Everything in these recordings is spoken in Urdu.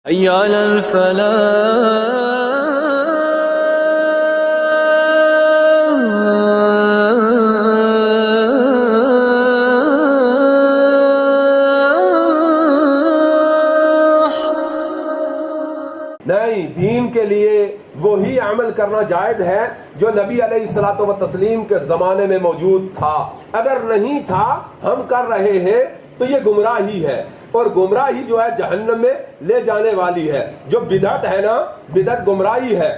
حي على الفلاح. نہیں، دین کے لیے وہی عمل کرنا جائز ہے جو نبی علیہ الصلوۃ والتسلیم کے زمانے میں موجود تھا۔ اگر نہیں تھا، ہم کر رہے ہیں تو یہ گمراہی ہے، اور گمراہی جو ہے جہنم میں لے جانے والی ہے۔ جو بدعت ہے نا، بدعت گمراہی ہے۔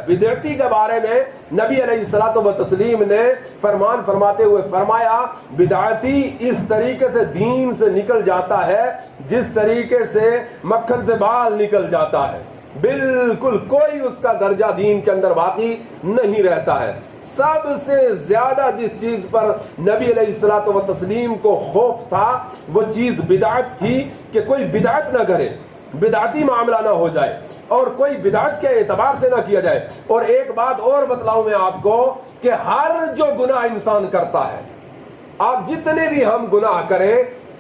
بدعتی کے بارے میں نبی علیہ الصلوۃ والتسلیم نے فرمان فرماتے ہوئے فرمایا، بدعتی اس طریقے سے دین سے نکل جاتا ہے جس طریقے سے مکھن سے بال نکل جاتا ہے، بالکل کوئی اس کا درجہ دین کے اندر باقی نہیں رہتا ہے۔ سب سے زیادہ جس چیز پر نبی علیہ الصلوۃ والتسلیم کو خوف تھا وہ چیز بدعت تھی، کہ کوئی بدعت نہ کرے، بدعتی معاملہ نہ ہو جائے، اور کوئی بدعت کے اعتبار سے نہ کیا جائے۔ اور ایک بات اور بتلاؤں میں آپ کو کہ ہر جو گناہ انسان کرتا ہے، آپ جتنے بھی ہم گناہ کریں،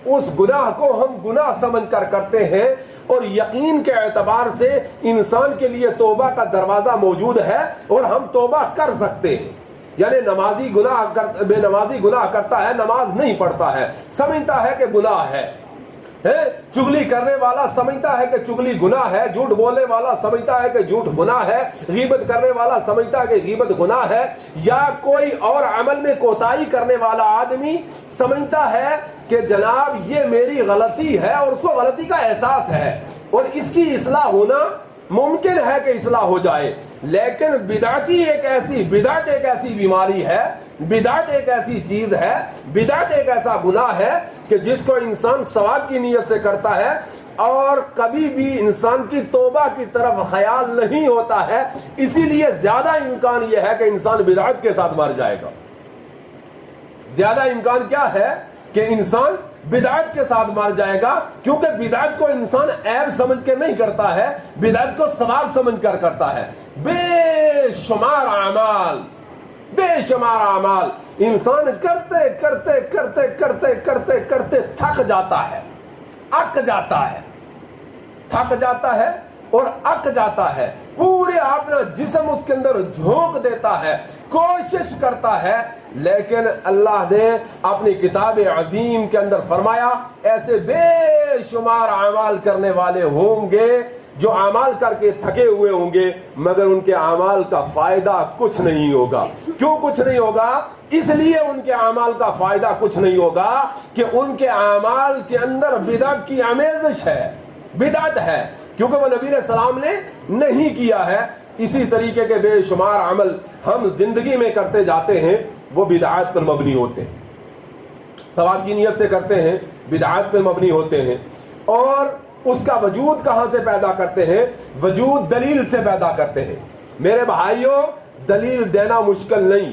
اس گناہ کو ہم گناہ سمجھ کر کرتے ہیں، اور یقین کے اعتبار سے انسان کے لیے توبہ کا دروازہ موجود ہے اور ہم توبہ کر سکتے ہیں۔ یعنی بے نمازی گناہ کرتا ہے، نماز نہیں پڑھتا ہے، سمجھتا ہے کہ گناہ ہے۔ چغلی کرنے والا سمجھتا ہے کہ چغلی گناہ ہے، جھوٹ بولنے والا سمجھتا ہے کہ جھوٹ گناہ ہے، غیبت کرنے والا سمجھتا ہے کہ غیبت گناہ ہے، یا کوئی اور عمل میں کوتاہی کرنے والا آدمی سمجھتا ہے کہ جناب یہ میری غلطی ہے، اور اس کو غلطی کا احساس ہے اور اس کی اصلاح ہونا ممکن ہے کہ اصلاح ہو جائے۔ لیکن بدعت ایک ایسی بیماری ہے، بدعت ایک ایسی چیز ہے، بدعت ایک ایسا گناہ ہے کہ جس کو انسان ثواب کی نیت سے کرتا ہے، اور کبھی بھی انسان کی توبہ کی طرف خیال نہیں ہوتا ہے۔ اسی لیے زیادہ امکان یہ ہے کہ انسان بدعت کے ساتھ مر جائے گا۔ زیادہ امکان کیا ہے کہ انسان بدعت کے ساتھ مر جائے گا، کیونکہ بدعت کو انسان عیب سمجھ کے نہیں کرتا ہے، بدعت کو ثواب سمجھ کر کرتا ہے۔ بے شمار اعمال انسان کرتے تھک جاتا ہے اور اک جاتا ہے، پورے اپنا جسم اس کے اندر جھونک دیتا ہے، کوشش کرتا ہے، لیکن اللہ نے اپنی کتاب عظیم کے اندر فرمایا ایسے بے شمار اعمال کرنے والے ہوں گے جو اعمال کر کے تھکے ہوئے ہوں گے، مگر ان کے اعمال کا فائدہ کچھ نہیں ہوگا۔ کیوں کچھ نہیں ہوگا؟ اس لیے ان کے اعمال کا فائدہ کچھ نہیں ہوگا کہ ان کے اعمال کے اندر بدعت کی آمیزش ہے، بدعت ہے، کیونکہ وہ نبی علیہ السلام نے نہیں کیا ہے۔ اسی طریقے کے بے شمار عمل ہم زندگی میں کرتے جاتے ہیں، وہ بدعات پر مبنی ہوتے ہیں، ثواب کی نیت سے کرتے ہیں، بدعات پر مبنی ہوتے ہیں۔ اور اس کا وجود کہاں سے پیدا کرتے ہیں؟ وجود دلیل سے پیدا کرتے ہیں۔ میرے بھائیوں، دلیل دینا مشکل نہیں،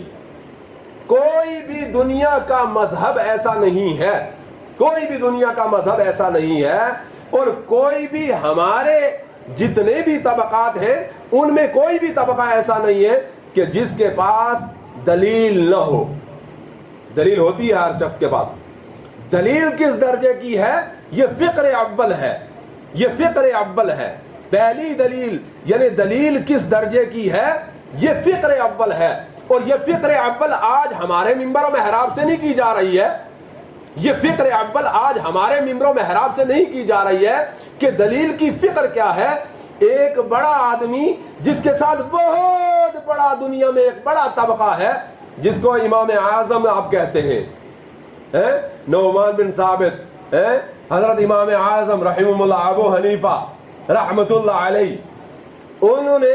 کوئی بھی دنیا کا مذہب ایسا نہیں ہے، کوئی بھی دنیا کا مذہب ایسا نہیں ہے، اور کوئی بھی ہمارے جتنے بھی طبقات ہیں ان میں کوئی بھی طبقہ ایسا نہیں ہے کہ جس کے پاس دلیل نہ ہو۔ دلیل ہوتی ہے ہر شخص کے پاس۔ دلیل کس درجے کی ہے؟ یہ فقر اول ہے، یہ فقر اول ہے۔ پہلی دلیل یعنی دلیل کس درجے کی ہے؟ یہ فقر اول ہے، اور یہ فقر اول آج ہمارے منبر و محراب سے نہیں کی جا رہی ہے، یہ فقر اول آج ہمارے منبر و محراب سے نہیں کی جا رہی ہے کہ دلیل کی فقر کیا ہے۔ ایک بڑا آدمی جس کے ساتھ بہت بڑا دنیا میں ایک بڑا طبقہ ہے، جس کو امام اعظم آپ کہتے ہیں، نعمان بن ثابت، حضرت امام اعظم رحمہ اللہ، ابو حنیفہ رحمت اللہ علیہ، انہوں نے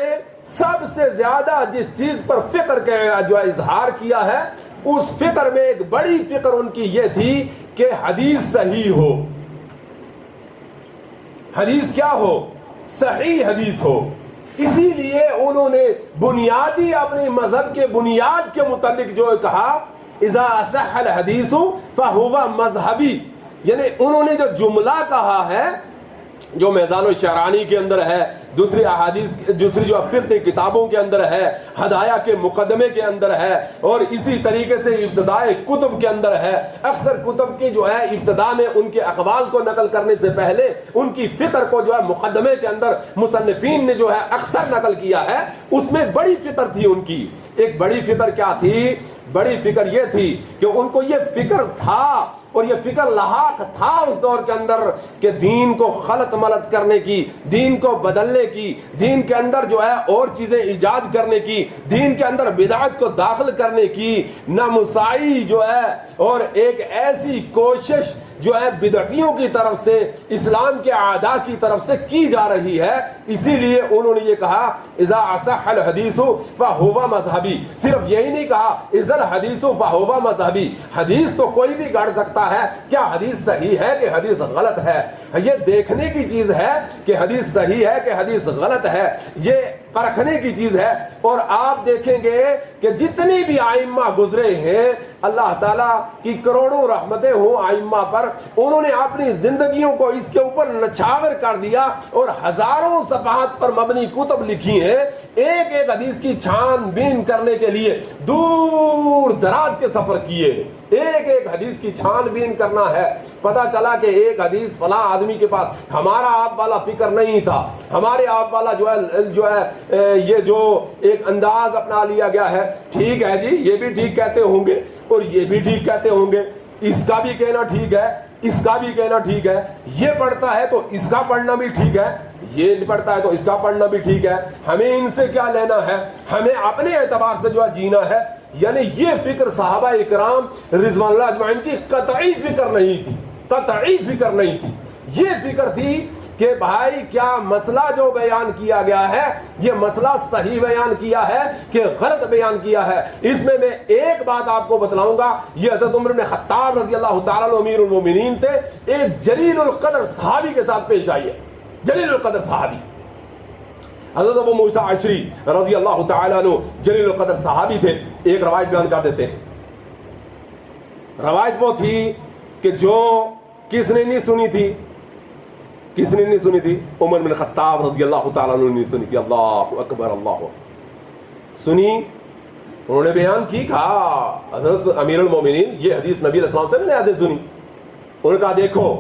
سب سے زیادہ جس چیز پر فکر کے جو اظہار کیا ہے، اس فکر میں ایک بڑی فکر ان کی یہ تھی کہ حدیث صحیح ہو، حدیث کیا ہو؟ صحیح حدیث ہو۔ اسی لیے انہوں نے بنیادی اپنی مذہب کے بنیاد کے متعلق جو کہا، اذا صح الحدیث فہو مذہبی، یعنی انہوں نے جو جملہ کہا ہے جو میزان الشعرانی کے اندر ہے، دوسری احادیث، دوسری جو فقہ کتابوں کے اندر ہے، ہدایہ کے مقدمے کے اندر ہے، اور اسی طریقے سے ابتداء کتب کے اندر ہے۔ اکثر کتب کی جو ہے ابتداء میں ان کے اقوال کو نقل کرنے سے پہلے ان کی فکر کو جو ہے مقدمے کے اندر مصنفین نے جو ہے اکثر نقل کیا ہے۔ اس میں بڑی فکر تھی ان کی۔ ایک بڑی فکر کیا تھی؟ بڑی فکر یہ تھی کہ ان کو یہ فکر تھا اور یہ فکر لاحق تھا اس دور کے اندر کہ دین کو خلط ملط کرنے کی، دین کو بدلنے کی، دین کے اندر جو ہے اور چیزیں ایجاد کرنے کی، دین کے اندر بدعت کو داخل کرنے کی نامساعی جو ہے اور ایک ایسی کوشش جو ہے بدعتیوں کی طرف سے، اسلام کے اعداء کی طرف سے کی جا رہی ہے۔ اسی لیے انہوں نے یہ کہا اذا اصح الحدیث فهو مذہبی۔ صرف یہی نہیں کہا اذا الحدیث فهو مذہبی، حدیث تو کوئی بھی گاڑ سکتا ہے، کیا حدیث صحیح ہے کہ حدیث غلط ہے؟ یہ دیکھنے کی چیز ہے کہ حدیث صحیح ہے کہ حدیث غلط ہے، یہ پرکھنے کی چیز ہے۔ اور آپ دیکھیں گے کہ جتنی بھی ائمہ گزرے ہیں، اللہ تعالیٰ کی کروڑوں رحمتیں ہوں ائمہ پر، انہوں نے اپنی زندگیوں کو اس کے اوپر نچھاور کر دیا اور ہزاروں صفحات پر مبنی کتب لکھی ہیں۔ ایک ایک حدیث کی چھان بین کرنے کے لیے دور دراز کے سفر کیے، ایک ایک حدیث کی چھان بین کرنا ہے۔ پتا چلا کہ ایک حدیث فلاں آدمی کے پاس، ہمارا آپ والا فکر نہیں تھا، ہمارے آپ والا جو ہے یہ جو ایک انداز اپنا لیا گیا ہے، ٹھیک ہے جی، یہ بھی ٹھیک کہتے ہوں گے اور یہ بھی ٹھیک کہتے ہوں گے، اس کا بھی کہنا ٹھیک ہے، اس کا بھی کہنا ٹھیک ہے، یہ پڑھتا ہے تو اس کا پڑھنا بھی ٹھیک ہے، یہ پڑھتا ہے تو اس کا پڑھنا بھی ٹھیک ہے، ہمیں ان سے کیا لینا ہے، ہمیں اپنے اعتبار سے جو ہے جینا ہے۔ یعنی یہ فکر صحابہ اکرام رضوان اللہ اجمعین کی قطعی فکر نہیں تھی، قطعی فکر نہیں تھی۔ یہ فکر تھی کہ بھائی کیا مسئلہ جو بیان کیا گیا ہے یہ مسئلہ صحیح بیان کیا ہے کہ غلط بیان کیا ہے۔ اس میں ایک بات آپ کو بتلاؤں گا، یہ حضرت عمر بن خطاب رضی اللہ تعالیٰ عنہ امیر المومنین تھے، ایک جلیل القدر صحابی کے ساتھ پیش آئی ہے، جلیل القدر صحابی حضرت ابو موسیٰ اشعری رضی اللہ تعالیٰ عنہ جلیل القدر صحابی تھے۔ ایک روایت بیان کر دیتے ہیں، روایت وہ تھی کہ جو کس نے نہیں سنی تھی، کس نے نہیں سنی تھی؟ عمر بن خطاب رضی اللہ تعالیٰ عنہ نے سنی تھی۔ اللہ اکبر، اللہ سنی، انہوں نے بیان کی، کہا حضرت امیر المومنین یہ حدیث نبی علیہ السلام سے میں نے ایسے سنی۔ انہوں نے کہا دیکھو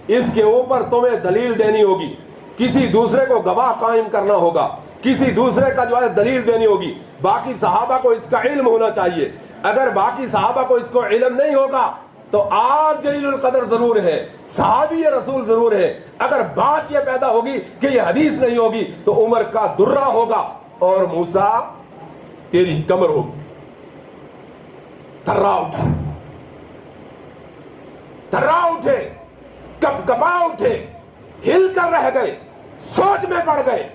اس کے اوپر تمہیں دلیل دینی ہوگی، کسی دوسرے کو گواہ قائم کرنا ہوگا، کسی دوسرے کا جو ہے دلیل دینی ہوگی، باقی صحابہ کو اس کا علم ہونا چاہیے۔ اگر باقی صحابہ کو اس کو علم نہیں ہوگا تو آپ جلیل القدر ضرور ہے، صحابی رسول ضرور ہے۔ اگر بات یہ پیدا ہوگی کہ یہ حدیث نہیں ہوگی تو عمر کا درہ ہوگا اور موسیٰ تیری کمر ہوگی۔ تھرا اٹھے، تھرا اٹھے، کپ کپا اٹھے، ہل کر رہ گئے، سوچ میں پڑ گئے۔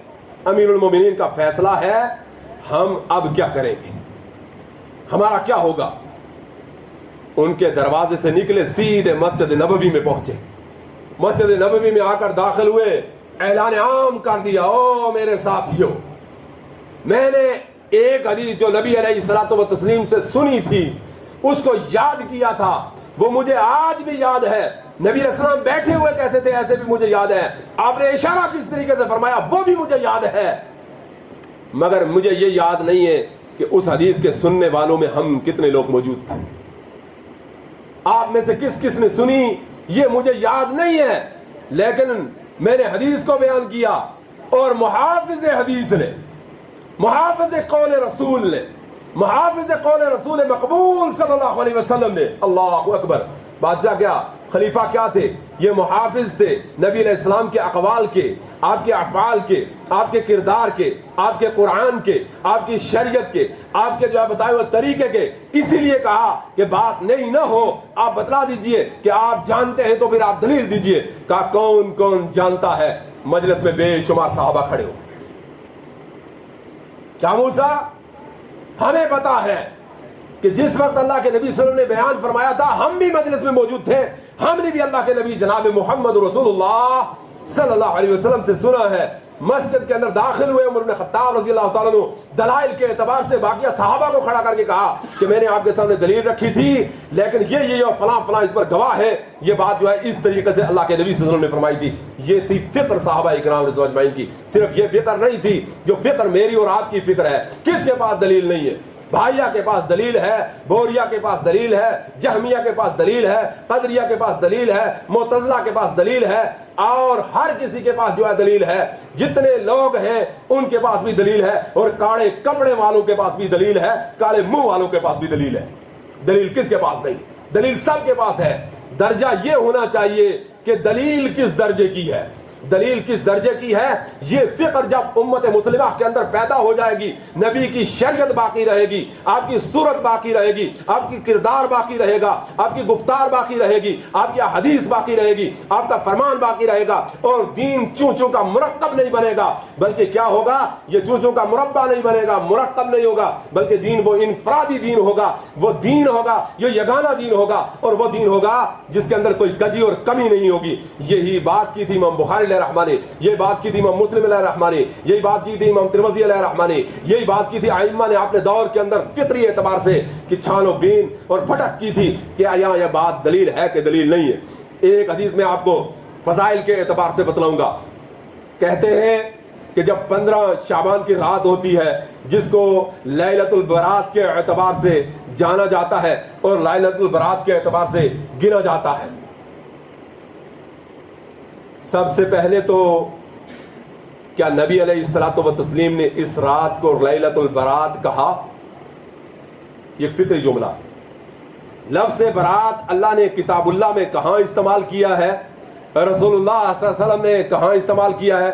امیر المومنین کا فیصلہ ہے ہم اب کیا کریں گے، ہمارا کیا ہوگا۔ ان کے دروازے سے نکلے، سیدھے مسجد نبوی میں پہنچے، مسجد نبوی میں آ کر داخل ہوئے، اعلان عام کر دیا، او میرے ساتھیو، میں نے ایک حدیث جو نبی علیہ الصلوۃ والتسلیم سے سنی تھی اس کو یاد کیا تھا، وہ مجھے آج بھی یاد ہے۔ نبی علیہ السلام بیٹھے ہوئے کیسے تھے ایسے بھی مجھے یاد ہے، آپ نے اشارہ کس طریقے سے فرمایا وہ بھی مجھے یاد ہے، مگر مجھے یہ یاد نہیں ہے کہ اس حدیث کے سننے والوں میں ہم کتنے لوگ موجود تھے، آپ میں سے کس کس نے سنی یہ مجھے یاد نہیں ہے، لیکن میں نے حدیث کو بیان کیا اور محافظ حدیث نے، محافظ قول رسول نے، محافظ قول رسول مقبول صلی اللہ علیہ وسلم نے، اللہ اکبر، بادشاہ کیا، خلیفہ کیا تھے، یہ محافظ تھے نبی علیہ السلام کے اقوال کے، آپ کے افعال کے، آپ کے کردار کے، آپ کے قرآن کے، آپ کی شریعت کے، آپ کے جو ہے بتائے ہوئے طریقے کے۔ اسی لیے کہا کہ بات نہیں نہ ہو آپ بتلا دیجئے کہ آپ جانتے ہیں تو پھر آپ دلیل دیجئے۔ کہا کون کون جانتا ہے؟ مجلس میں بے شمار صحابہ کھڑے ہو۔ کیا موسیٰ، ہمیں پتا ہے کہ جس وقت اللہ کے نبی صلی اللہ علیہ وسلم نے بیان فرمایا تھا ہم بھی مجلس میں موجود تھے، ہم نے بھی اللہ کے نبی جناب محمد رسول اللہ صلی اللہ علیہ وسلم سے سنا ہے مسجد کے اندر داخل ہوئے عمر بن خطاب رضی اللہ تعالیٰ عنہ، دلائل کے اعتبار سے باقیہ صحابہ کو کھڑا کر کے کہا کہ میں نے آپ کے سامنے دلیل رکھی تھی، لیکن یہ فلاں فلاں اس پر گواہ ہے، یہ بات جو ہے اس طریقے سے اللہ کے نبی صلی اللہ علیہ وسلم نے فرمائی تھی۔ یہ تھی فکر صحابہ اکرام رضوان اجمعین کی، صرف یہ فکر نہیں تھی جو فکر میری اور آپ کی فکر ہے۔ کس کے پاس دلیل نہیں ہے؟ بھائیہ کے پاس دلیل ہے، بوریہ کے پاس دلیل ہے، جہمیہ کے پاس دلیل ہے، قدریہ کے پاس دلیل ہے، معتزلہ کے پاس دلیل ہے، اور ہر کسی کے پاس جو ہے دلیل ہے۔ جتنے لوگ ہیں ان کے پاس بھی دلیل ہے، اور کاڑے کپڑے والوں کے پاس بھی دلیل ہے، کالے منہ والوں کے پاس بھی دلیل ہے۔ دلیل کس کے پاس نہیں؟ دلیل سب کے پاس ہے۔ درجہ یہ ہونا چاہیے کہ دلیل کس درجے کی ہے، دلیل کس درجے کی ہے۔ یہ فکر جب امت مسلمہ کے اندر پیدا ہو جائے گی، نبی کی شریعت باقی رہے گی، آپ کی صورت باقی رہے گی، آپ کی کردار باقی رہے گا، آپ کی گفتار باقی رہے گی، آپ کی حدیث باقی رہے گی، آپ کا فرمان باقی رہے گا، اور دین چونچوں کا مرکب نہیں بنے گا، بلکہ کیا ہوگا؟ یہ چونچوں کا مربع نہیں بنے گا، مرکب نہیں ہوگا، بلکہ دین وہ انفرادی دین ہوگا، وہ دین ہوگا جو یگانہ دین ہوگا، اور وہ دین ہوگا جس کے اندر کوئی کجی اور کمی نہیں ہوگی۔ یہی بات کی تھی امام بخاری رحمہ نے، یہ بات کی تھی امام مسلم علیہ رحمہ نے، یہی بات کی تھی امام ترمذی علیہ رحمہ نے، یہی بات کی تھی ائمہ نے اپنے دور کے اندر فطری اعتبار سے کہ چھان و بین اور بھٹک کی تھی کہ یہاں یہ بات دلیل ہے کہ دلیل نہیں ہے۔ ایک حدیث میں آپ کو فضائل کے اعتبار سے بتلاؤں گا۔ کہتے ہیں کہ جب 15 شعبان کی رات ہوتی ہے، جس کو لیلۃ البرات کے اعتبار سے جانا جاتا ہے اور لیلۃ البرات کے اعتبار سے گنا جاتا ہے، سب سے پہلے تو کیا نبی علیہ الصلوۃ والتسلیم نے اس رات کو لیلۃ البرات کہا؟ یہ فطری جملہ۔ لفظ برات اللہ نے کتاب اللہ میں کہاں استعمال کیا ہے؟ رسول اللہ صلی اللہ علیہ وسلم نے کہاں استعمال کیا ہے؟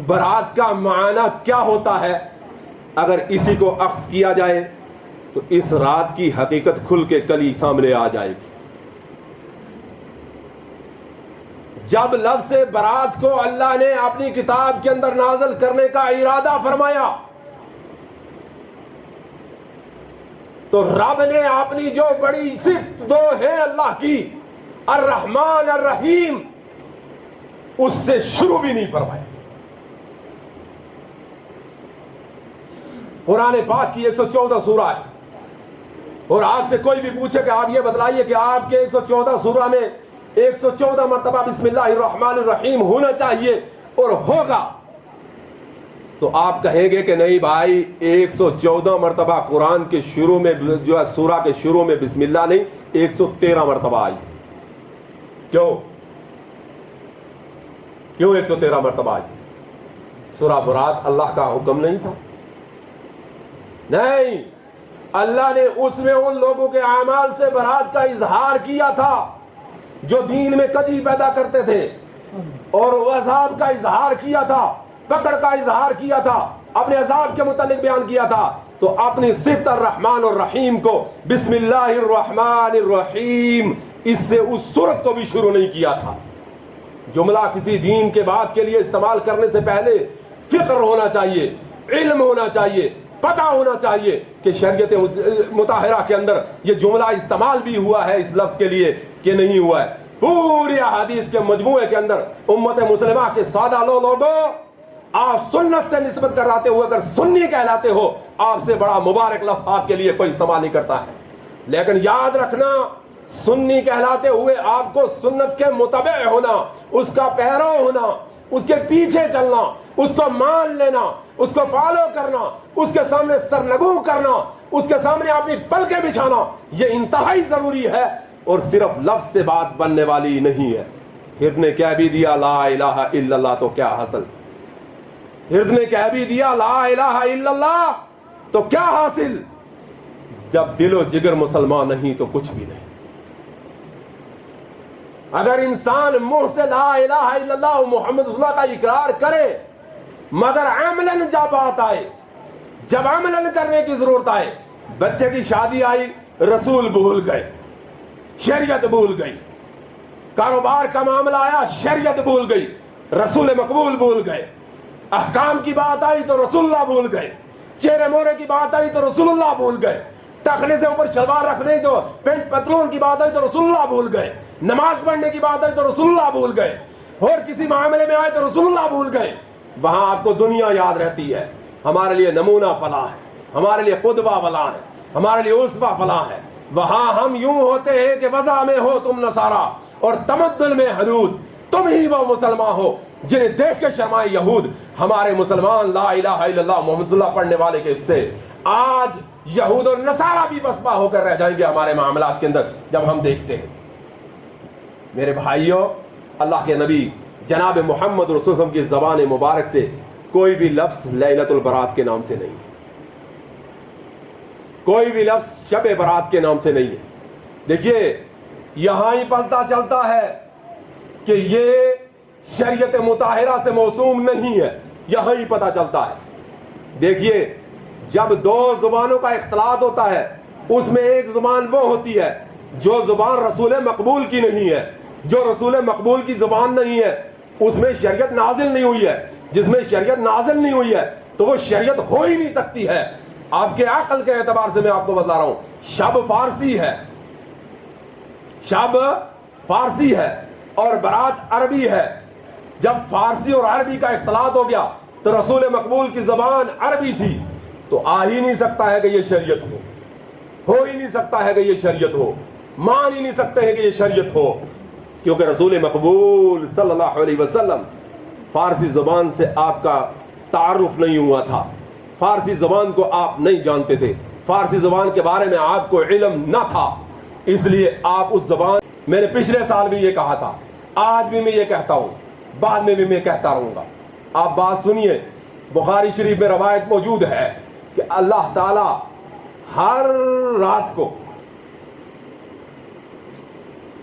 برات کا معنی کیا ہوتا ہے؟ اگر اسی کو عکس کیا جائے تو اس رات کی حقیقت کھل کے کلی سامنے آ جائے گی۔ جب لفظ برات کو اللہ نے اپنی کتاب کے اندر نازل کرنے کا ارادہ فرمایا تو رب نے اپنی جو بڑی صفت دو ہے اللہ کی، الرحمن الرحیم، اس سے شروع بھی نہیں فرمایا۔ قرآن پاک کی 114 سورہ ہے، اور آپ سے کوئی بھی پوچھے کہ آپ یہ بتلائیے کہ آپ کے 114 سورہ میں 114 مرتبہ بسم اللہ الرحمن الرحیم ہونا چاہیے اور ہوگا، تو آپ کہیں گے کہ نہیں بھائی 114 مرتبہ قرآن کے شروع میں جو ہے سورہ کے شروع میں بسم اللہ نہیں 113 مرتبہ آئی۔ کیوں 113 مرتبہ آئی؟ سورہ برات اللہ کا حکم نہیں تھا؟ نہیں، اللہ نے اس میں ان لوگوں کے اعمال سے برات کا اظہار کیا تھا جو دین میں کجی پیدا کرتے تھے، اور وہ عذاب کا اظہار کیا تھا، پکڑ کا اظہار کیا تھا، اپنے عذاب کے متعلق بیان کیا تھا، تو اپنی صفت الرحمن الرحیم کو بسم اللہ الرحمن الرحیم اس سے اس صورت کو بھی شروع نہیں کیا تھا۔ جملہ کسی دین کے بات کے لیے استعمال کرنے سے پہلے فکر ہونا چاہیے، علم ہونا چاہیے، پتہ ہونا چاہیے کہ شریعت مطہرہ کے اندر یہ جملہ استعمال بھی ہوا ہے اس لفظ کے لیے کہ نہیں ہوا ہے۔ پوری احادیث کے مجموعے کے اندر امت مسلمہ کے سادہ لوگوں، آپ سنت سے نسبت کراتے ہوئے اگر سنی کہلاتے ہو، آپ سے بڑا مبارک لفظ آپ کے لیے کوئی استعمال نہیں کرتا ہے۔ لیکن یاد رکھنا، سنی کہلاتے ہوئے آپ کو سنت کے متبع ہونا، اس کا پیرو ہونا، اس کے پیچھے چلنا، اس کو مان لینا، اس کو فالو کرنا، اس کے سامنے سرنگو کرنا، اس کے سامنے اپنی پلکیں بچھانا، یہ انتہائی ضروری ہے، اور صرف لفظ سے بات بننے والی نہیں ہے۔ ہرد نے کہہ بھی دیا لا الہ الا اللہ تو کیا حاصل؟ ہرد نے کہہ بھی دیا لا الہ الا اللہ تو کیا حاصل؟ جب دل و جگر مسلمان نہیں تو کچھ بھی نہیں۔ اگر انسان منہ سے لا الہ الا اللہ محمد رسول اللہ کا اقرار کرے، مگر عملاً جب بات آئے، جب عملاً کرنے کی ضرورت آئے، بچے کی شادی آئی رسول بھول گئے، شریعت بھول گئی، کاروبار کا معاملہ آیا شریعت بھول گئی، رسول مقبول بھول گئے، احکام کی بات آئی تو رسول اللہ بھول گئے، چہرے مورے کی بات آئی تو رسول اللہ بھول گئے، ٹخنے سے اوپر شلوار رکھنے تو پینٹ پتلون کی بات آئی تو رسول اللہ بھول گئے، نماز پڑھنے کی بات آئی تو رسول اللہ بھول گئے، اور کسی معاملے میں آئے تو رسول اللہ بھول گئے۔ وہاں آپ کو دنیا یاد رہتی ہے. ہمارے لیے نمونہ فلاں ہے, ہمارے لیے قدوہ فلاں ہے, ہمارے لیے اسوہ فلاں ہے. وہاں ہم یوں ہوتے ہیں کہ وضع میں ہو تم نصارا اور تمدن میں حدود, تم ہی وہ مسلمان ہو جنہیں دیکھ کے شرمائے یہود. ہمارے مسلمان لا الہ الا اللہ محمد صلی اللہ پڑھنے والے کے سے آج یہود اور نصارہ بھی بسپا ہو کر رہ جائیں گے ہمارے معاملات کے اندر جب ہم دیکھتے ہیں. میرے بھائیوں, اللہ کے نبی جناب محمد رسول اللہ کی زبان مبارک سے کوئی بھی لفظ لیلۃ البرات کے نام سے نہیں, کوئی بھی لفظ شب برات کے نام سے نہیں ہے. دیکھیے یہاں ہی پتہ چلتا ہے کہ یہ شریعت مطہرہ سے موسوم نہیں ہے, یہاں ہی پتہ چلتا ہے. دیکھیے جب دو زبانوں کا اختلاط ہوتا ہے اس میں ایک زبان وہ ہوتی ہے جو زبان رسول مقبول کی نہیں ہے. جو رسول مقبول کی زبان نہیں ہے اس میں شریعت نازل نہیں ہوئی ہے. جس میں شریعت نازل نہیں ہوئی ہے تو وہ شریعت ہو ہی نہیں سکتی ہے. آپ کے عقل کے اعتبار سے میں آپ کو بتا رہا ہوں, شب فارسی ہے, شب فارسی ہے اور برات عربی ہے. جب فارسی اور عربی کا اختلاط ہو گیا تو رسول مقبول کی زبان عربی تھی, تو آ ہی نہیں سکتا ہے کہ یہ شریعت ہو ہی نہیں سکتا ہے کہ یہ شریعت ہو, مان ہی نہیں سکتے ہیں کہ یہ شریعت ہو, کیونکہ رسول مقبول صلی اللہ علیہ وسلم فارسی زبان سے آپ کا تعارف نہیں ہوا تھا, فارسی زبان کو آپ نہیں جانتے تھے, فارسی زبان کے بارے میں آپ کو علم نہ تھا. اس لیے آپ اس زبان, میں نے پچھلے سال بھی یہ کہا تھا, آج بھی میں یہ کہتا ہوں, بعد میں بھی میں کہتا رہوں گا. آپ بات سنیے, بخاری شریف میں روایت موجود ہے کہ اللہ تعالی ہر رات کو,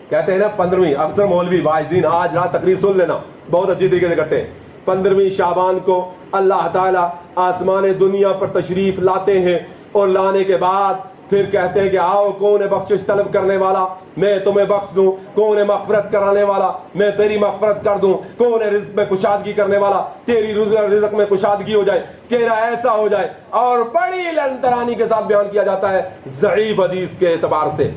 کہتے ہیں نا 15ویں, اکثر مولوی واعظین آج رات تقریر سن لینا, بہت اچھی طریقے سے کرتے ہیں. 15ویں شعبان کو اللہ تعالیٰ آسمان دنیا پر تشریف لاتے ہیں اور لانے کے بعد پھر کہتے ہیں کہ آؤ کون ہے بخشش طلب کرنے والا, میں تمہیں بخش دوں. کون ہے مغفرت کرانے والا, میں تیری مغفرت کر دوں. کون ہے رزق میں کشادگی کرنے والا, تیری رزق میں کشادگی ہو جائے, تیرا ایسا ہو جائے. اور بڑی لنترانی کے ساتھ بیان کیا جاتا ہے ضعیف حدیث کے اعتبار سے.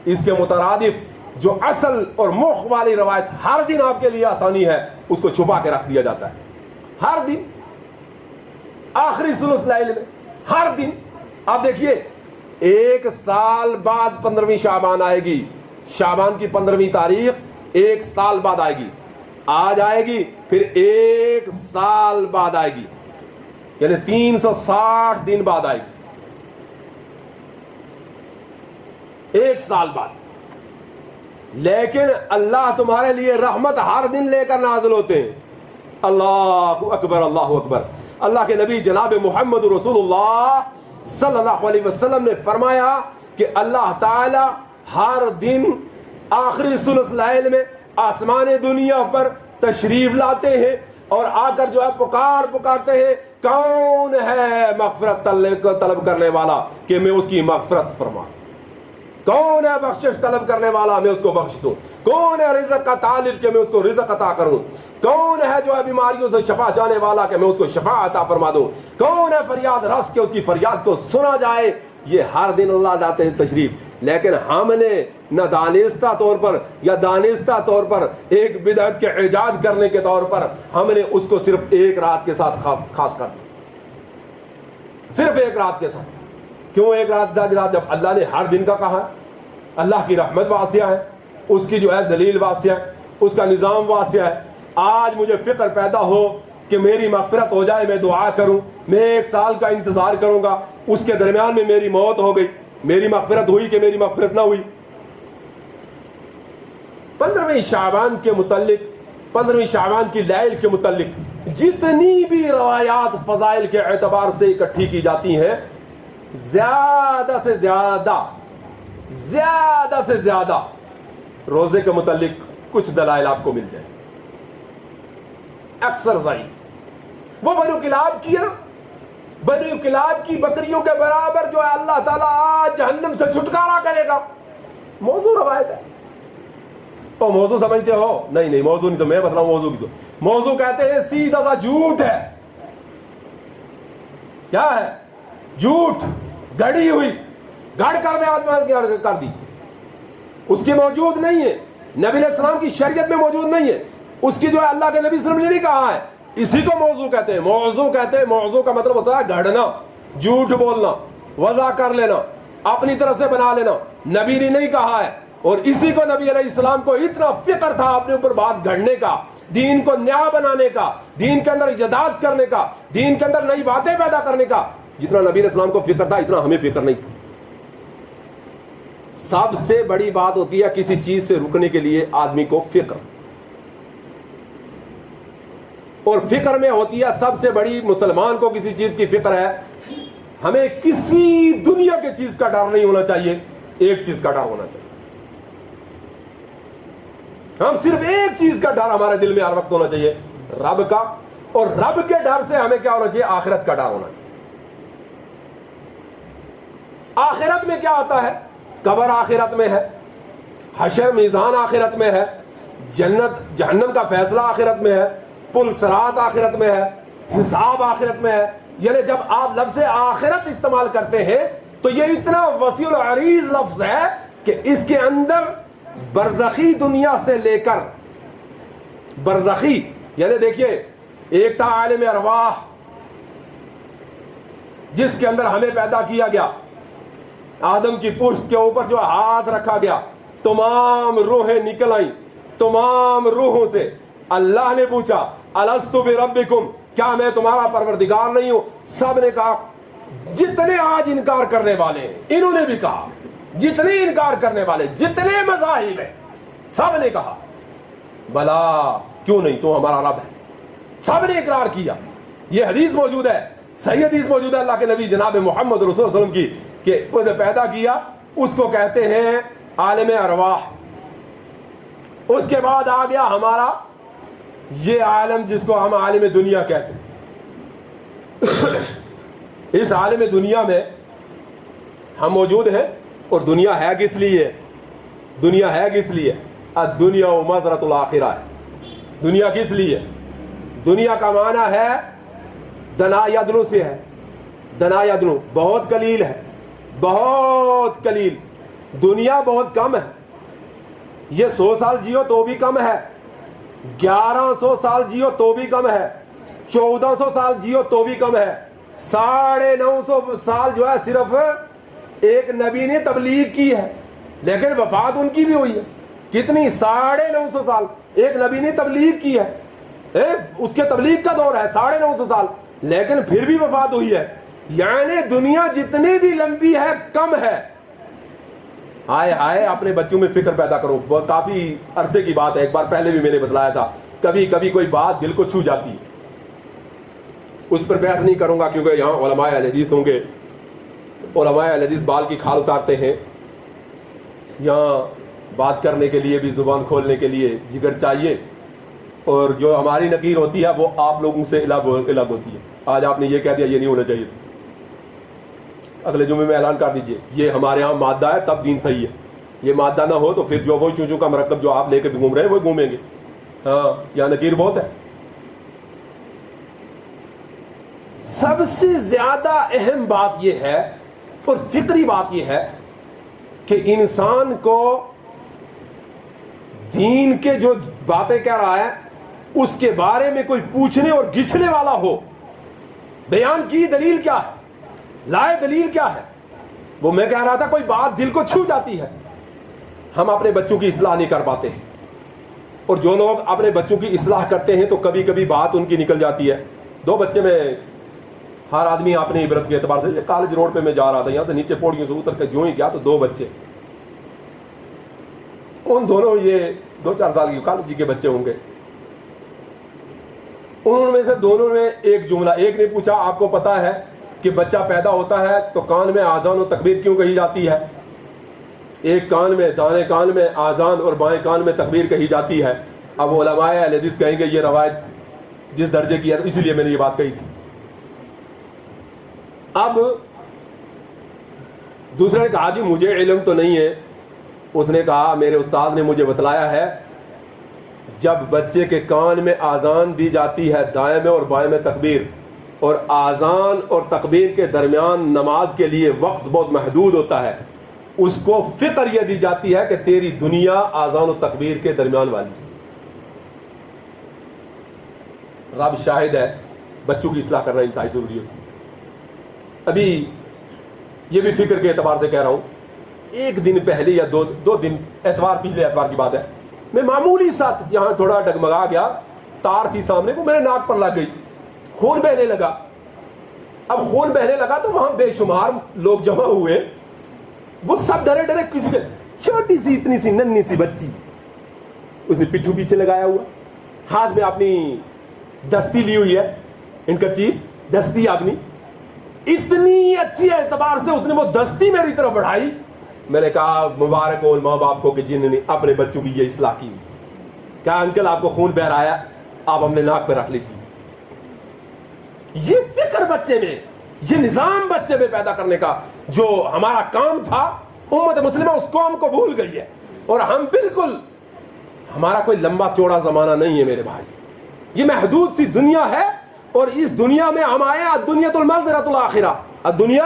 اس کے مترادف جو اصل اور مخ والی روایت ہر دن آپ کے لیے آسانی ہے اس کو چھپا کے رکھ دیا جاتا ہے. ہر دن آخری ثلث لیل میں, ہر دن. آپ دیکھیے ایک سال بعد 15ویں شعبان آئے گی, شعبان کی 15ویں تاریخ ایک سال بعد آئے گی, آج آئے گی پھر ایک سال بعد آئے گی, یعنی 360 دن بعد آئے گی, ایک سال بعد. لیکن اللہ تمہارے لیے رحمت ہر دن لے کر نازل ہوتے ہیں. اللہ اکبر, اللہ اکبر. اللہ کے نبی جناب محمد رسول اللہ صلی اللہ علیہ وسلم نے فرمایا کہ اللہ تعالی ہر دن آخری ثلث لیل میں آسمان دنیا پر تشریف لاتے ہیں اور آ کر جو ہے پکارتے ہیں, کون ہے مغفرت طلب کرنے والا کہ میں اس کی مغفرت فرماؤں, کون ہے بخشش طلب کرنے والا میں اس کو بخش دوں, کون ہے رزق کا طالب کہ میں اس کو رزق عطا کروں, کون ہے جو ہے بیماریوں سے شفا چاہنے والا کہ میں اس کو شفا عطا فرما دوں, کون ہے فریاد رس کہ اس کی فریاد کو سنا جائے. یہ ہر دن اللہ لاتے ہیں تشریف. لیکن ہم نے نہ دانستہ طور پر یا دانستہ طور پر ایک بدعت کے ایجاد کرنے کے طور پر ہم نے اس کو صرف ایک رات کے ساتھ خاص کر دیا, صرف ایک رات کے ساتھ. کیوں ایک رات کے ساتھ؟ جب اللہ نے ہر دن کا کہا, اللہ کی رحمت واسعہ ہے, اس کی جو ہے دلیل واسعہ ہے, اس کا نظام واسعہ ہے. آج مجھے فکر پیدا ہو کہ میری مغفرت ہو جائے, میں دعا کروں, میں ایک سال کا انتظار کروں گا, اس کے درمیان میں میری موت ہو گئی, میری مغفرت ہوئی کہ میری مغفرت نہ ہوئی. 15ویں شعبان کے متعلق, 15ویں شعبان کی لیل کے متعلق جتنی بھی روایات فضائل کے اعتبار سے اکٹھی کی جاتی ہیں, زیادہ سے زیادہ روزے کے متعلق کچھ دلائل آپ کو مل جائے, اکثر ضعیف. وہ بنو کلاب کی ہے نا, بنو کلاب کی بکریوں کے برابر جو ہے اللہ تعالیٰ آج جہنم سے چھٹکارا کرے گا, موضوع روایت ہے. تو موضوع سمجھتے ہو؟ نہیں موضوع نہیں, میں بتاؤں موضوع کی. موضوع کہتے ہیں سیدھا سا جھوٹ ہے. کیا ہے؟ جھوٹ, گڑی ہوئی, گڑ کر میں آدمی کر دی, اس کی موجود نہیں ہے, نبی علیہ السلام کی شریعت میں موجود نہیں ہے, اس کی جو ہے اللہ کے نبی صلی اللہ علیہ وسلم نے نہیں کہا ہے, اسی کو موضوع کہتے ہیں. موضوع کہتے ہیں, موضوع کا مطلب ہوتا ہے گھڑنا, جھوٹ بولنا, وضع کر لینا, اپنی طرف سے بنا لینا. نبی نے نہیں کہا ہے, اور اسی کو نبی علیہ السلام کو اتنا فکر تھا اپنے اوپر بات گھڑنے کا, دین کو نیا بنانے کا, دین کے اندر ایجادات کرنے کا, دین کے اندر نئی باتیں پیدا کرنے کا. جتنا نبی علیہ السلام کو فکر تھا اتنا ہمیں فکر نہیں تھا. سب سے بڑی بات ہوتی ہے کسی چیز سے رکنے کے لیے آدمی کو فکر, اور فکر میں ہوتی ہے سب سے بڑی, مسلمان کو کسی چیز کی فکر ہے, ہمیں کسی دنیا کی چیز کا ڈر نہیں ہونا چاہیے, ایک چیز کا ڈر ہونا چاہیے. ہم صرف ایک چیز کا ڈر ہمارے دل میں ہر وقت ہونا چاہیے, رب کا, اور رب کے ڈر سے ہمیں کیا ہونا چاہیے, آخرت کا ڈر ہونا چاہیے. آخرت میں کیا ہوتا ہے, قبر آخرت میں ہے, حشر میزان آخرت میں ہے, جنت جہنم کا فیصلہ آخرت میں ہے, پل صراط آخرت میں ہے, حساب آخرت میں ہے. یعنی جب آپ لفظ آخرت استعمال کرتے ہیں تو یہ اتنا وسیع العریض لفظ ہے کہ اس کے اندر برزخی دنیا سے لے کر, برزخی یعنی دیکھیے, ایک تھا عالم ارواح جس کے اندر ہمیں پیدا کیا گیا, آدم کی پشت کے اوپر جو ہاتھ رکھا گیا, تمام روحیں نکل آئیں, تمام روحوں سے اللہ نے پوچھا الست بربکم, کیا میں تمہارا پروردگار نہیں ہوں؟ سب نے کہا, جتنے آج انکار کرنے والے ہیں انہوں نے بھی کہا, جتنے انکار کرنے والے, جتنے مذاہب ہیں سب نے کہا بلا کیوں نہیں, تو ہمارا رب ہے. سب نے اقرار کیا. یہ حدیث موجود ہے, صحیح حدیث موجود ہے اللہ کے نبی جناب محمد رسول اللہ علیہ وسلم کی, کہ اسے پیدا کیا, اس کو کہتے ہیں عالم ارواح. اس کے بعد آ گیا ہمارا یہ عالم جس کو ہم عالم دنیا کہتے ہیں. اس عالم دنیا میں ہم موجود ہیں, اور دنیا ہے کس لیے, دنیا ہے کس لیے, الدنیا مزرعۃ الآخرہ ہے. دنیا کس لیے, دنیا کا معنی ہے دنا یدنو سے ہے. دنا یدنو بہت قلیل ہے, بہت قلیل. دنیا بہت کم ہے. یہ 100 سال جیو تو بھی کم ہے, 1100 سال جیو تو بھی کم ہے, 1400 سال جیو تو بھی کم ہے. 950 سال جو ہے صرف ایک نبی نے تبلیغ کی ہے, لیکن وفات ان کی بھی ہوئی ہے. کتنی, 950 سال ایک نبی نے تبلیغ کی ہے, اس کے تبلیغ کا دور ہے 950 سال, لیکن پھر بھی وفات ہوئی ہے. یعنی دنیا جتنی بھی لمبی ہے کم ہے. آئے آئے اپنے بچوں میں فکر پیدا کرو. کافی عرصے کی بات ہے, ایک بار پہلے بھی میں نے بتلایا تھا, کبھی کبھی کوئی بات دل کو چھو جاتی ہے. اس پر بحث نہیں کروں گا کیونکہ یہاں علماء اہل حدیث ہوں گے. علماء اہل حدیث بال کی کھال اتارتے ہیں. یہاں بات کرنے کے لیے بھی, زبان کھولنے کے لیے جگر چاہیے, اور جو ہماری نقیر ہوتی ہے وہ آپ لوگوں سے الگ ہوتی ہے. آج آپ نے یہ کہہ دیا, یہ نہیں ہونا چاہیے, اگلے جمعے میں اعلان کر دیجئے یہ ہمارے ہاں مادہ ہے تب دین صحیح ہے. یہ مادہ نہ ہو تو پھر جو وہ چوچو کا مرکب جو آپ لے کے گھوم رہے ہیں وہ گھومیں گے. ہاں یہاں نقیر بہت ہے. سب سے زیادہ اہم بات یہ ہے اور فکری بات یہ ہے کہ انسان کو دین کے جو باتیں کہہ رہا ہے اس کے بارے میں کوئی پوچھنے اور گھچنے والا ہو. بیان کی دلیل کیا ہے, لائے دلیل کیا ہے. وہ میں کہہ رہا تھا کوئی بات دل کو چھو جاتی ہے. ہم اپنے بچوں کی اصلاح نہیں کر پاتے ہیں, اور جو لوگ اپنے بچوں کی اصلاح کرتے ہیں تو کبھی کبھی بات ان کی نکل جاتی ہے. 2 بچے میں, ہر آدمی اپنی عبرت کے اعتبار سے, کالج روڈ پہ میں جا رہا تھا, یہاں سے نیچے پوڑیوں سے اتر کے جو ہی گیا تو 2 بچے, ان دونوں یہ 2-4 سال کی کالج کے بچے ہوں گے. انہوں میں سے دونوں نے ایک جملہ, ایک نے پوچھا آپ کو پتا ہے کہ بچہ پیدا ہوتا ہے تو کان میں آذان و تکبیر کیوں کہی جاتی ہے؟ ایک کان میں, دائیں کان میں آذان اور بائیں کان میں تکبیر کہی جاتی ہے. اب علماء اہل حدیث کہیں گے یہ روایت جس درجے کی ہے اسی لیے میں نے یہ بات کہی تھی. اب دوسرے نے کہا جی مجھے علم تو نہیں ہے. اس نے کہا میرے استاد نے مجھے بتلایا ہے جب بچے کے کان میں آذان دی جاتی ہے دائیں میں اور بائیں میں تکبیر, اور آذان اور تکبیر کے درمیان نماز کے لیے وقت بہت محدود ہوتا ہے, اس کو فکر یہ دی جاتی ہے کہ تیری دنیا آذان و تکبیر کے درمیان والی. رب شاہد ہے بچوں کی اصلاح کرنا انتہائی ضروری ہوتی ہے. ابھی یہ بھی فکر کے اعتبار سے کہہ رہا ہوں, ایک دن پہلے یا دو دن پچھلے اتوار کی بات ہے, میں معمولی ساتھ یہاں تھوڑا ڈگمگا گیا, تار تھی سامنے, وہ میرے ناک پر لگ گئی, خون بہنے لگا. اب خون بہنے لگا تو وہاں بے شمار لوگ جمع ہوئے, وہ سب ڈرے ڈرے. کسی کے چھوٹی سی اتنی سی ننھی سی بچی, اس نے پٹھو پیچھے لگایا ہوا, ہاتھ میں اپنی دستی لی ہوئی ہے, ہینڈکرچیف دستی اپنی, اتنی اچھی اعتبار سے اس نے وہ دستی میری طرف بڑھائی. میں نے کہا مبارک ہو ماں باپ کو کہ جن نے اپنے بچوں کی یہ اصلاح کی. کہا انکل آپ کو خون بہ رہا ہے, آپ اپنے ناک پہ رکھ لیجیے. یہ فکر بچے میں, یہ نظام بچے میں پیدا کرنے کا جو ہمارا کام تھا, امت مسلمہ اس قوم کو بھول گئی ہے. اور ہم بالکل, ہمارا کوئی لمبا چوڑا زمانہ نہیں ہے میرے بھائی, یہ محدود سی دنیا ہے. اور اس دنیا میں ہم آئے الدنیا المزرعۃ الاخرہ, الدنیا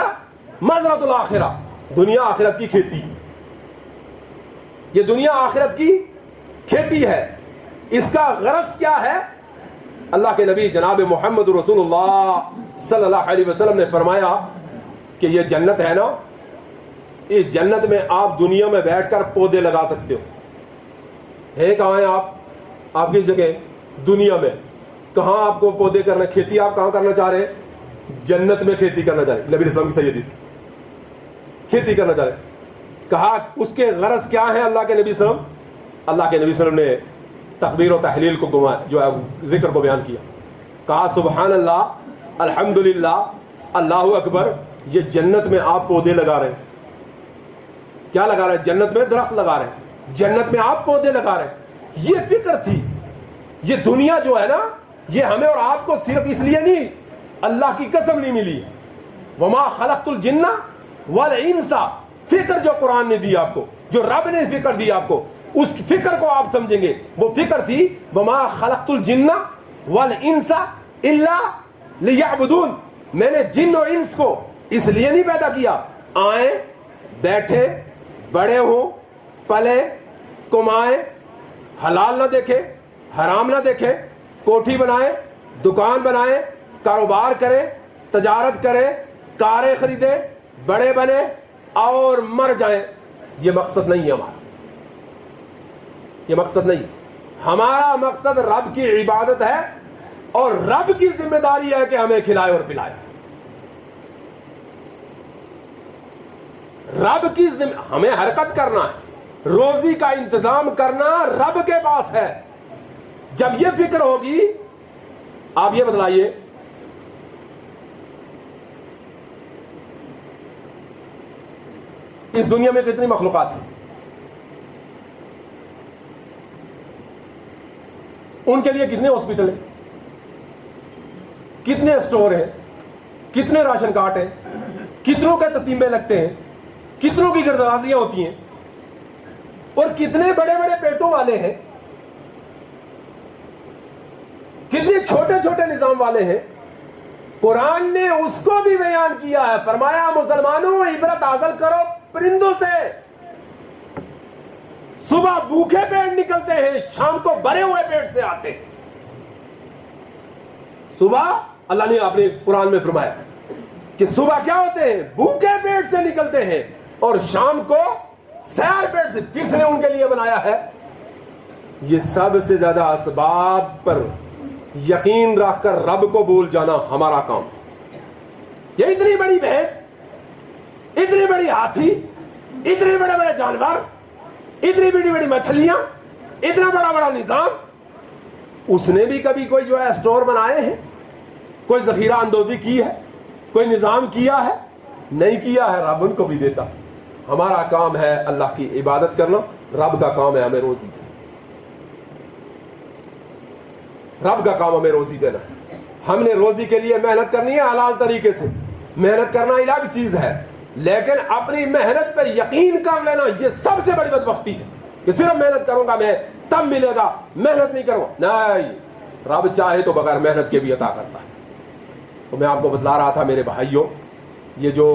مزرعۃ الاخرہ, دنیا آخرت کی کھیتی. یہ دنیا آخرت کی کھیتی ہے. اس کا غرض کیا ہے؟ اللہ کے نبی جناب محمد رسول اللہ صلی اللہ علیہ وسلم نے فرمایا کہ یہ جنت ہے نا, اس جنت میں آپ دنیا میں بیٹھ کر پودے لگا سکتے ہو. ہے کہاں ہیں آپ کی جگہ دنیا میں, کہاں آپ کو پودے کرنا, کھیتی آپ کہاں کرنا چاہ رہے ہیں؟ جنت میں کھیتی کرنا چاہ رہے ہیں. نبی اسلام کی صحیح حدیث, کھیتی کرنا چاہ رہے ہیں. کہا اس کے غرض کیا ہے اللہ کے نبی وسلم؟ اللہ کے نبی وسلم نے تکبیر و تحلیل کو جو ہے ذکر کو بیان کیا. کہا سبحان اللہ, الحمدللہ, اللہ اکبر. یہ جنت میں آپ پودے لگا رہے ہیں. کیا لگا رہے ہیں؟ جنت میں درخت لگا رہے ہیں, جنت میں آپ پودے لگا رہے ہیں. یہ فکر تھی. یہ دنیا جو ہے نا, یہ ہمیں اور آپ کو صرف اس لیے نہیں, اللہ کی قسم نہیں ملی. وما خلقت الجن والانس, فکر جو قرآن نے دی آپ کو, جو رب نے فکر دی آپ کو, اس فکر کو آپ سمجھیں گے. وہ فکر تھی وما خلقت الجن والانس الا لیعبدون. میں نے جن اور انس کو اس لیے نہیں پیدا کیا, آئیں بیٹھے بڑے ہوں پلے کمائیں, حلال نہ دیکھے حرام نہ دیکھے, کوٹھی بنائیں دکان بنائیں کاروبار کریں تجارت کریں کاریں خریدیں بڑے بنے اور مر جائیں. یہ مقصد نہیں ہے ہمارا, یہ مقصد نہیں. ہمارا مقصد رب کی عبادت ہے اور رب کی ذمہ داری ہے کہ ہمیں کھلائے اور پلائے. رب کی ہمیں حرکت کرنا ہے, روزی کا انتظام کرنا رب کے پاس ہے. جب یہ فکر ہوگی, آپ یہ بتلائیے اس دنیا میں کتنی مخلوقات ہیں, ان کے لیے کتنے ہاسپٹل ہیں, کتنے اسٹور ہیں, کتنے راشن کارڈ ہیں, کتنوں کے تتیمے لگتے ہیں, کتنوں کی گرداریاں ہوتی ہیں, اور کتنے بڑے بڑے پیٹوں والے ہیں, کتنے چھوٹے چھوٹے نظام والے ہیں. قرآن نے اس کو بھی بیان کیا ہے, فرمایا مسلمانوں عبرت حاصل کرو پرندوں سے. صبح بھوکے پیٹ نکلتے ہیں, شام کو بھرے ہوئے پیٹ سے آتے ہیں. صبح اللہ نے اپنے قرآن میں فرمایا کہ صبح کیا ہوتے ہیں, بھوکے پیٹ سے نکلتے ہیں, اور شام کو سیر پیٹ سے. کس نے ان کے لیے بنایا ہے؟ یہ سب سے زیادہ اسباب پر یقین رکھ کر رب کو بھول جانا ہمارا کام. یہ اتنی بڑی بھینس, اتنی بڑی ہاتھی, اتنے بڑے بڑے جانور, اتنی بڑی بڑی مچھلیاں, اتنا بڑا بڑا نظام, اس نے بھی کبھی کوئی جو ہے اسٹور بنائے ہیں, کوئی ذخیرہ اندوزی کی ہے, کوئی نظام کیا ہے؟ نہیں کیا ہے. رب ان کو بھی دیتا. ہمارا کام ہے اللہ کی عبادت کرنا, رب کا کام ہے ہمیں روزی دینا. رب کا کام ہمیں روزی دینا. ہم نے روزی کے لیے محنت کرنی ہے حلال طریقے سے. محنت کرنا الگ چیز ہے, لیکن اپنی محنت پہ یقین کر لینا یہ سب سے بڑی بدبختی ہے کہ صرف محنت کروں گا میں تب ملے گا, محنت نہیں کروں. نہیں, رب چاہے تو بغیر محنت کے بھی عطا کرتا ہے. تو میں آپ کو بتلا رہا تھا میرے بھائیوں, یہ جو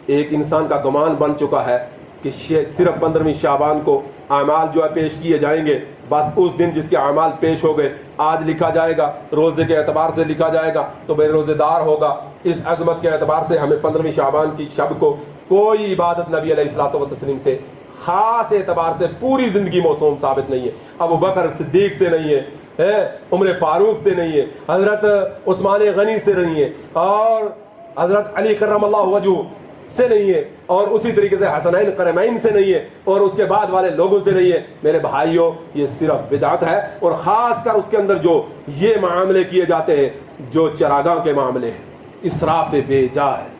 ایک انسان کا گمان بن چکا ہے کہ صرف 15ویں شعبان کو اعمال جو ہے پیش کیے جائیں گے, بس اس دن جس کے اعمال پیش ہو گئے آج لکھا جائے گا، روزے کے اعتبار سے لکھا جائے گا تو بے روزے دار ہوگا۔ اس عظمت کے اعتبار سے ہمیں 15ویں شعبان کی شب کو کوئی عبادت نبی علیہ الصلوۃ والتسلیم سے خاص اعتبار سے پوری زندگی موسوم ثابت نہیں ہے۔ ابو بکر صدیق سے نہیں ہے، عمر فاروق سے نہیں ہے، حضرت عثمان غنی سے نہیں ہے، اور حضرت علی کرم اللہ وجہہ سے نہیں ہے، اور اسی طریقے سے حسنین کرمین سے نہیں ہے، اور اس کے بعد والے لوگوں سے نہیں ہے۔ میرے بھائیوں، یہ صرف بدعت ہے، اور خاص کر اس کے اندر جو یہ معاملے کیے جاتے ہیں جو چراگاہ کے معاملے ہیں، اسراف بے جا ہے۔